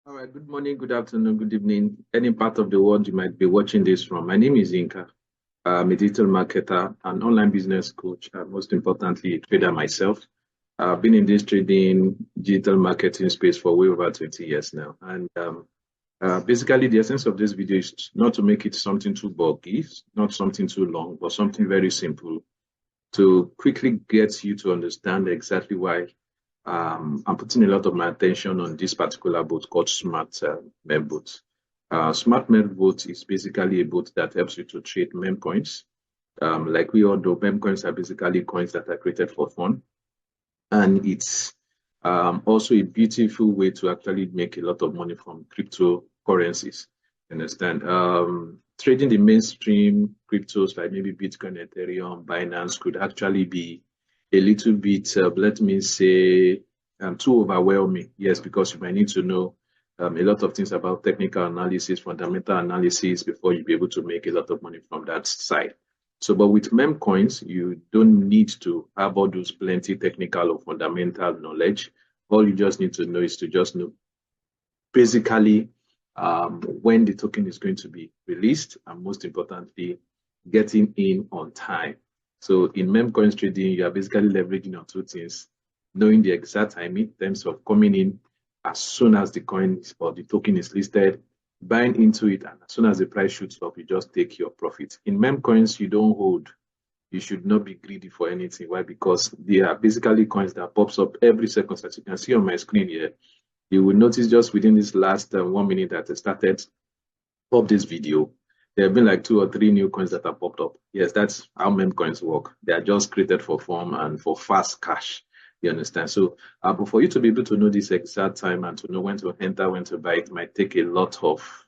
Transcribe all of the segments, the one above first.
All right, good morning, good afternoon, good evening. Any part of the world you might be watching this from. My name is Inka. I'm a digital marketer, an online business coach, and most importantly, a trader myself. I've been in this trading digital marketing space for way over 20 years now. And basically, the essence of this video is not to make it something too bulky, not something too long, but something very simple to quickly get you to understand exactly why I'm putting a lot of my attention on this particular bot called SMART MEVBOT. SMART MEVBOT is basically a bot that helps you to trade Memecoins. Like we all know, Memecoins are basically coins that are created for fun. And it's also a beautiful way to actually make a lot of money from cryptocurrencies. Understand? Trading the mainstream cryptos like maybe Bitcoin, Ethereum, Binance could actually be a little bit, let me say, too overwhelming. Yes, because you might need to know a lot of things about technical analysis, fundamental analysis before you be able to make a lot of money from that side. So, but with Memecoins, you don't need to have all those plenty technical or fundamental knowledge. All you just need to know is to just know basically when the token is going to be released, and most importantly, getting in on time. So in Memecoins trading, you are basically leveraging on two things: knowing the exact timing in terms of coming in as soon as the coin or the token is listed, buying into it, and as soon as the price shoots up, you just take your profit. In Memecoins, you don't hold. You should not be greedy for anything. Why? Because they are basically coins that pops up every second. As you can see on my screen here, you will notice just within this last 1 minute that I started up this video, there have been like 2 or 3 new coins that have popped up. Yes, that's how meme coins work. They are just created for fun and for fast cash. You understand? So, but for you to be able to know this exact time and to know when to enter, when to buy, it might take a lot of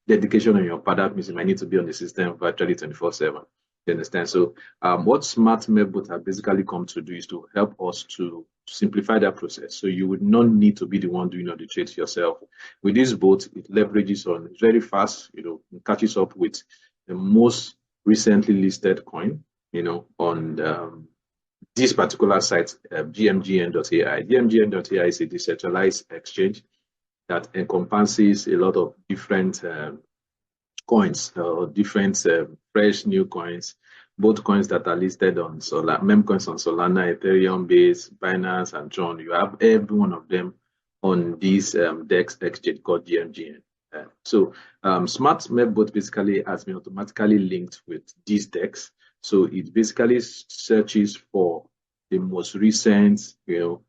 dedication on your part. That means you might need to be on the system virtually 24/7. You understand? So, what Smart MEVBOT have basically come to do is to help us to simplify that process. So you would not need to be the one doing all the trades yourself. With this bot, it leverages on very fast, it catches up with the most recently listed coin, on this particular site, GMGN.AI. GMGN.AI is a decentralized exchange that encompasses a lot of different coins or different fresh new coins, both coins that are listed on Memecoins on Solana, Ethereum Base, Binance, and so on. You have every one of them on this DEX exchange called GMGN. So Smart MEVBOT basically has been automatically linked with this DEX. So it basically searches for the most recent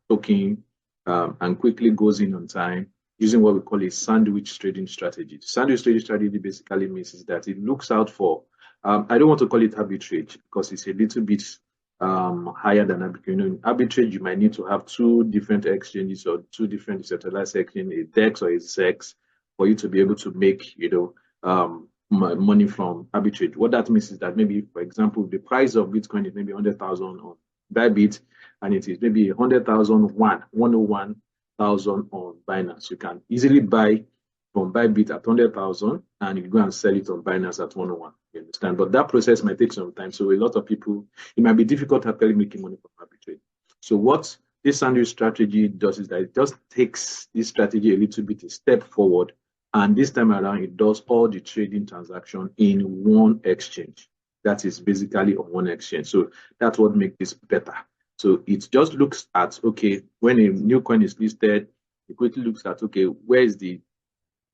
token and quickly goes in on time, using what we call a sandwich trading strategy. Sandwich trading strategy basically means is that it looks out for, I don't want to call it arbitrage because it's a little bit higher than arbitrage. In arbitrage, you might need to have 2 different exchanges or 2 different decentralized exchanges, a DEX or a SEX, for you to be able to make, money from arbitrage. What that means is that maybe, for example, the price of Bitcoin is maybe 100,000 on Bybit, and it is maybe 101,000 on Binance. You can easily buy from Bybit at 100,000 and you go and sell it on Binance at 101. You understand? But that process might take some time. So a lot of people, it might be difficult actually making money from arbitrage. So what this sandwich strategy does is that it just takes this strategy a little bit a step forward, and this time around it does all the trading transaction in one exchange. That is basically on one exchange. So that's what makes this better. So it just looks at, okay, when a new coin is listed, it quickly looks at, okay, where is the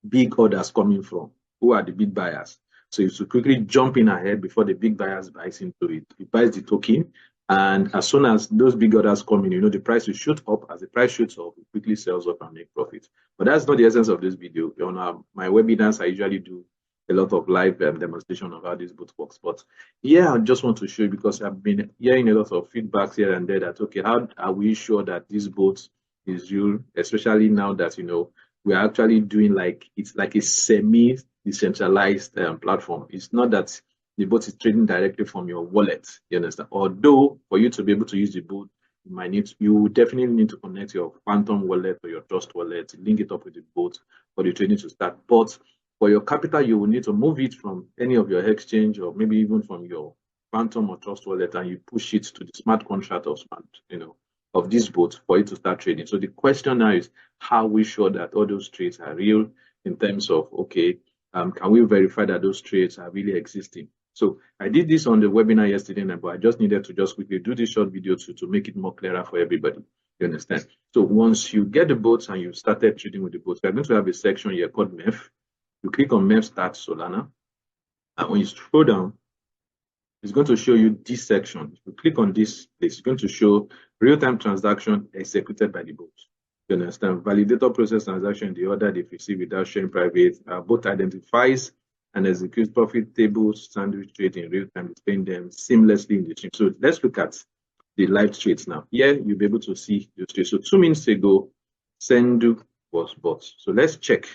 big orders coming from? Who are the big buyers? So you should quickly jump in ahead before the big buyers buys into it. It buys the token, and as soon as those big orders come in, the price will shoot up. As the price shoots up, it quickly sells up and make profit. But that's not the essence of this video. On my webinars, I usually do a lot of live demonstration of how this bot works. But yeah, I just want to show you because I've been hearing a lot of feedbacks here and there that, okay, how are we sure that this bot is real, especially now that, we're actually doing it's like a semi-decentralized platform. It's not that the bot is trading directly from your wallet, you understand? Although for you to be able to use the bot, you will definitely need to connect your Phantom wallet or your Trust wallet, link it up with the bot for the trading to start. But for your capital, you will need to move it from any of your exchange or maybe even from your Phantom or Trust wallet, and you push it to the smart contract or smart, of this bot for you to start trading. So the question now is, how we sure that all those trades are real in terms of, okay, can we verify that those trades are really existing? So I did this on the webinar yesterday, but I just needed to just quickly do this short video to make it more clearer for everybody. You understand? So once you get the bots and you've started trading with the bots, we're going to have a section here called MEV. You click on MEV Start Solana, and when you scroll down, it's going to show you this section. If you click on this place, it's going to show real-time transaction executed by the bot. You understand? Validator process transaction in the order they receive without sharing private. Bot identifies and executes profitable sandwich trade in real time, displaying them seamlessly in the stream. So let's look at the live trades now. Here you'll be able to see the trades. So 2 minutes ago, Sendu was bought. So let's check.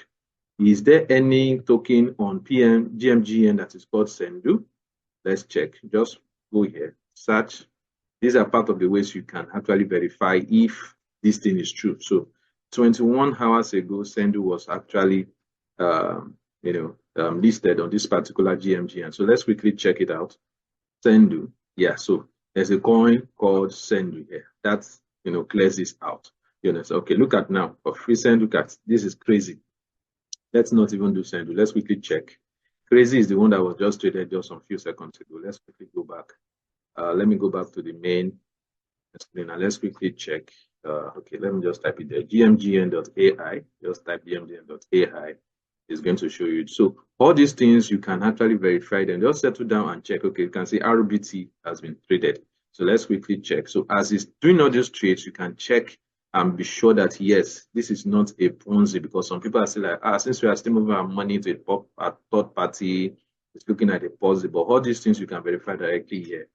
Is there any token on GMGN that is called Sendu? Let's check. Just go here, search. These are part of the ways you can actually verify if this thing is true. So 21 hours ago, Sendu was actually listed on this particular GMGN. So let's quickly check it out. Sendu. Yeah, so there's a coin called Sendu here. That clears this out. You understand? Okay, look at now. For free Sendu, look at this is crazy. Let's not even do Sendu. Let's quickly check. Crazy is the one that was just traded just some few seconds ago. Let's quickly go back. Let me go back to the main explainer. Let's quickly check. Okay, let me just type it there. GMGN.ai. Just type GMGN.ai. It's going to show you. So all these things you can actually verify them. Just settle down and check. Okay, you can see RBT has been traded. So let's quickly check. So as it's doing all these trades, you can check and be sure that yes, this is not a Ponzi, because some people are still like, since we are still moving our money to a third party, it's looking at a Ponzi. But all these things you can verify directly here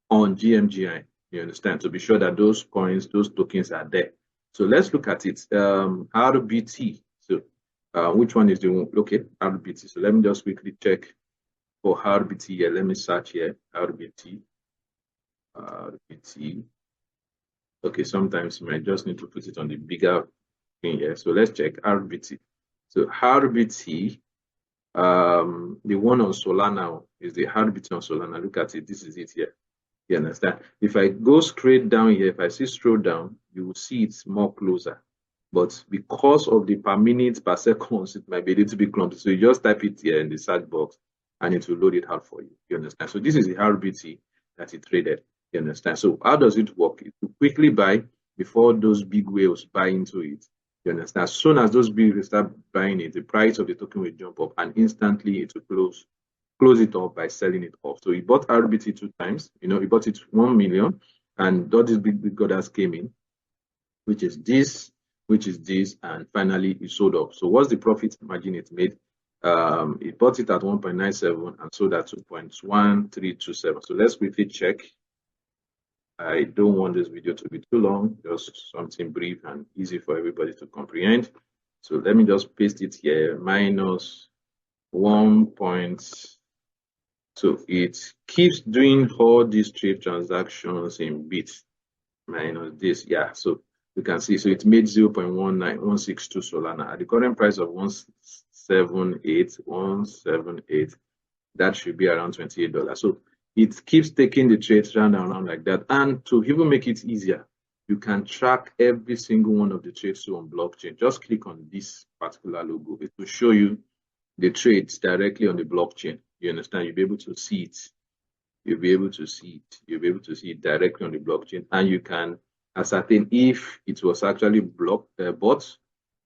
on GMGI. You understand? To be sure that those coins, those tokens are there. So let's look at it. RBT. So which one is the one? Okay, RBT. So let me just quickly check for RBT here. Let me search here. RBT. Okay, sometimes you might just need to put it on the bigger thing here. So let's check RBT. So RBT, the one on Solana is the RBT on Solana. Look at it. This is it here. You understand? If I go straight down here, if I see scroll down, you will see it's more closer. But because of the per minute, per seconds, it might be a little bit clumsy. So you just type it here in the search box and it will load it out for you. You understand? So this is the RBT that it traded. You understand? So how does it work? It will quickly buy before those big whales buy into it. You understand? As soon as those big whales start buying it, the price of the token will jump up and instantly it will close it up by selling it off. So he bought RBT 2 times. He bought it 1 million, and all these big orders came in, which is this, and finally he sold off. So what's the profit margin it made? He bought it at 1.97 and sold at 2.1327. So let's quickly check. I don't want this video to be too long, just something brief and easy for everybody to comprehend. So let me just paste it here, minus 1. So it keeps doing all these trade transactions in bits minus this. Yeah, so you can see, so it made 0.19162 Solana at the current price of 178. That should be around $28. So it keeps taking the trades round and round like that. And to even make it easier, you can track every single one of the trades on blockchain. Just click on this particular logo. It will show you the trades directly on the blockchain. You understand? You'll be able to see it. You'll be able to see it directly on the blockchain, and you can ascertain if it was actually bought.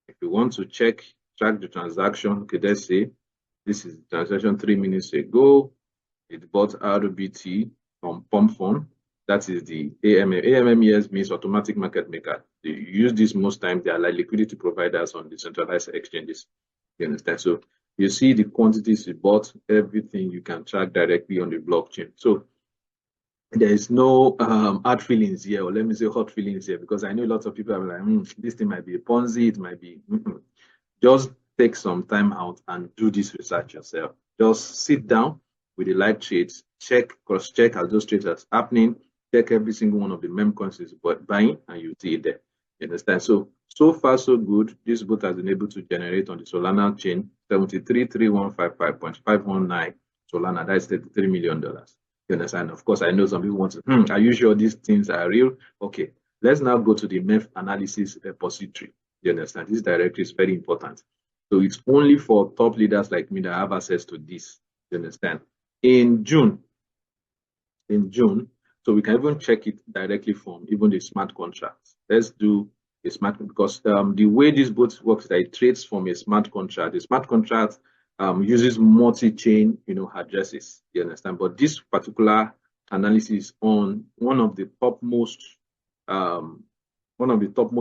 If you want to track the transaction, okay, let's say this is the transaction 3 minutes ago. It bought RBT from PumpFun. That is the AMM. AMM means automatic market maker. They use this most times. They are like liquidity providers on decentralized exchanges. You understand? So you see the quantities you bought, everything you can track directly on the blockchain. So there is no hard feelings here, or let me say hot feelings here, because I know lots of people are like, this thing might be a Ponzi, it might be. Just take some time out and do this research yourself. Just sit down with the live trades, cross-check as those trades are happening, check every single one of the Memecoins is buying, and you see it there. You understand? So far, so good. This bot has been able to generate on the Solana chain 73,3155.519 Solana. That's $33 million. You understand? Of course, I know some people want to, are you sure these things are real? Okay, let's now go to the MEV analysis repository. You understand? This directory is very important. So it's only for top leaders like me that have access to this. You understand? In June, so we can even check it directly from even the smart contracts. Let's do a smart, because the way this bot works is that it trades from a smart contract. The smart contract uses multi-chain, addresses. You understand? But this particular analysis on one of the topmost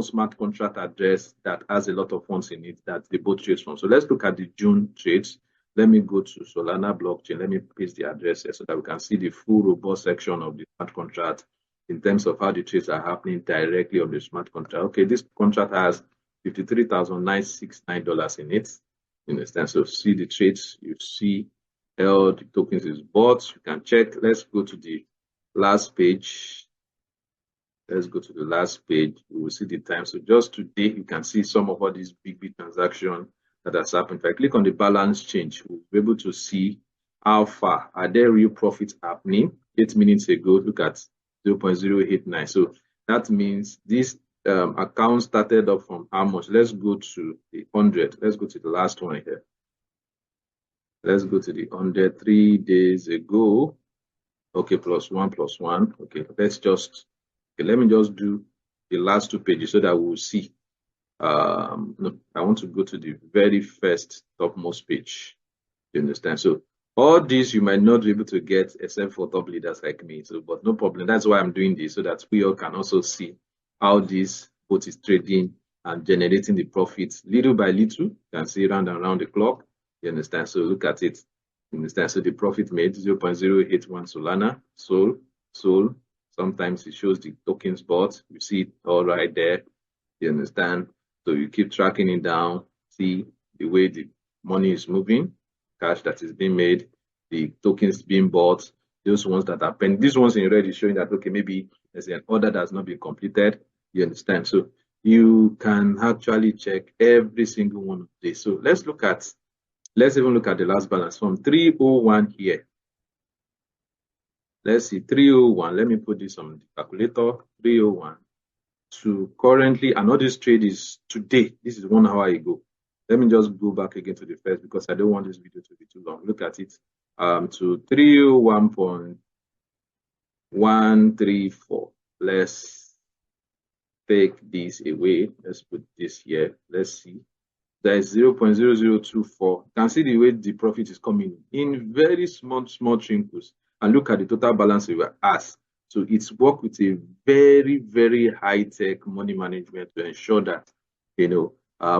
smart contract address that has a lot of funds in it that the bot trades from. So let's look at the June trades. Let me go to Solana blockchain. Let me paste the address here so that we can see the full robust section of the smart contract in terms of how the trades are happening directly on the smart contract. Okay, this contract has $53,969 in it. You understand? So see the trades, you see how the tokens is bought. You can check. Let's go to the last page. Let's go to the last page. We will see the time. So just today, you can see some of all these big transactions that has happened. If I click on the balance change, we'll be able to see how far are there real profits happening. 8 minutes ago, look at 0.089. So that means this account started up from how much? Let's go to the 100. Let's go to the last one here. Let's go to the 100 3 days ago. Okay, +1. Okay, let me just do the last 2 pages so that we'll see. No, I want to go to the very first topmost page. You understand? So all these you might not be able to get except for top leaders like me. So, but no problem. That's why I'm doing this, so that we all can also see how this bot is trading and generating the profits little by little. You can see round and round the clock. You understand? So look at it. You understand? So the profit made 0.081 Solana sold. Sometimes it shows the tokens bought. You see it all right there. You understand? So you keep tracking it down, see the way the money is moving, cash that is being made, the tokens being bought, those ones that are pending. These ones in red is showing that, okay, maybe there's an order that has not been completed. You understand? So you can actually check every single one of these. So let's even look at the last balance from 301 here. Let's see, 301. Let me put this on the calculator. 301 to currently, and all this trade is today. This is 1 hour ago. Let me just go back again to the first because I don't want this video to be too long. Look at it. To 301.134. Let's take this away. Let's put this here. Let's see. There is 0.0024. You can see the way the profit is coming in very small trinkles. And look at the total balance we were asked. So it's work with a very, very high-tech money management to ensure that,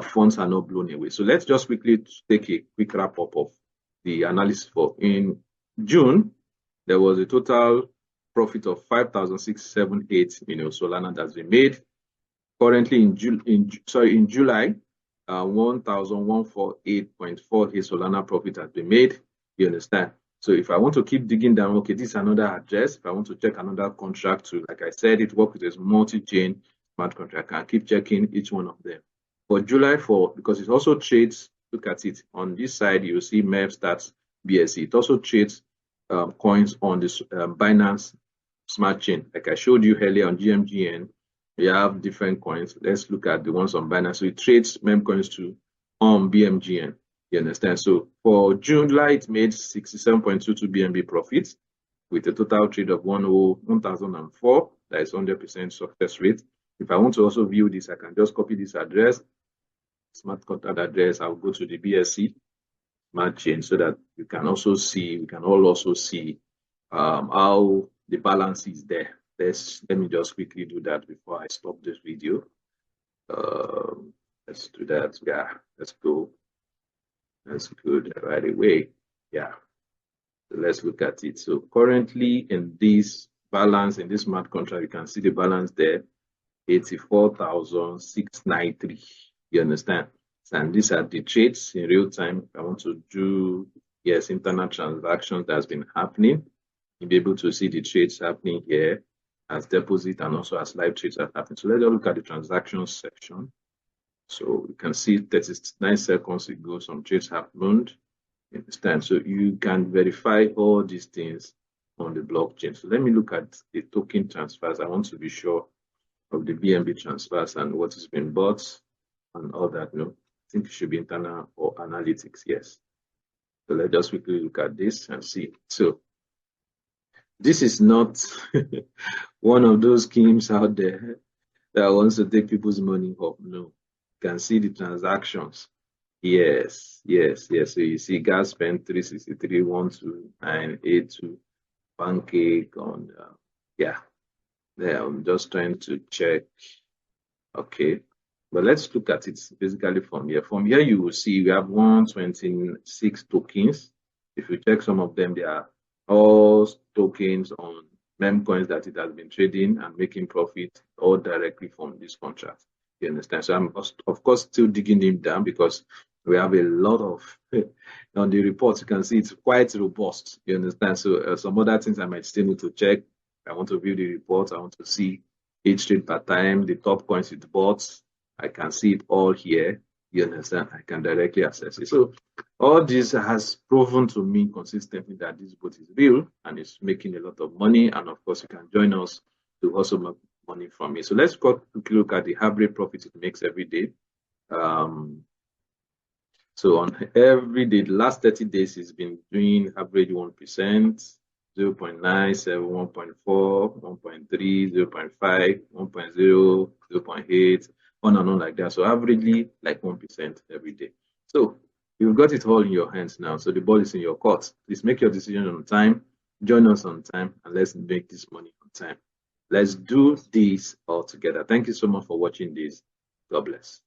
funds are not blown away. So let's just quickly take a quick wrap-up of the analysis for in June. There was a total profit of 5,678, Solana that's been made. Currently in July, 1,148.48 Solana profit has been made. You understand? So if I want to keep digging down, okay, this is another address. If I want to check another contract too, like I said, it works with a multi-chain smart contract. I can keep checking each one of them. For July 4, because it also trades, look at it. On this side, you see MEVSTART BSC. It also trades coins on this Binance Smart Chain. Like I showed you earlier on GMGN, we have different coins. Let's look at the ones on Binance. So it trades Memecoins too on BMGN. You understand? So for July, it made 67.22 BNB profits with a total trade of 1,004. That is 100% success rate. If I want to also view this, I can just copy this address, smart contract address. I'll go to the BSC Smart Chain so that we can also see how the balance is there. Let me just quickly do that before I stop this video. Let's do that. Yeah, let's go. That's good right away. Yeah. So let's look at it. So currently in this balance, in this smart contract, you can see the balance there, 84,693. You understand? And these are the trades in real time. I want to do, yes, internal transactions that's been happening. You'll be able to see the trades happening here as deposit and also as live trades are happening. So let's look at the transactions section. So you can see 39 seconds ago, some trades happened. You understand? So you can verify all these things on the blockchain. So let me look at the token transfers. I want to be sure of the BNB transfers and what has been bought and all that. No, I think it should be internal or analytics. Yes. So let's just quickly look at this and see. So this is not one of those schemes out there that wants to take people's money home. No, you can see the transactions. Yes. So you see gas spent 363, 12982, pancake on yeah. I'm just trying to check. Okay. But let's look at it basically from here. From here, you will see we have 126 tokens. If you check some of them, they are all tokens on Memecoins that it has been trading and making profit all directly from this contract. You understand? So I'm, of course, still digging them down because we have a lot of, on the report, you can see it's quite robust. You understand? So some other things I might still need to check. I want to view the report. I want to see each trade per time, the top coins it bought. I can see it all here. You understand? I can directly access it. So all this has proven to me consistently that this bot is real and it's making a lot of money. And of course, you can join us to also make money from it. So let's quickly look at the average profit it makes every day. So on every day, the last 30 days, it's been doing average 1%. 0.97, 1.4, 1.3, 0.5, 1.0, 0.8, on and on like that. So averagely like 1% every day. So you've got it all in your hands now. So the ball is in your court. Please make your decision on time. Join us on time and let's make this money on time. Let's do this all together. Thank you so much for watching this. God bless.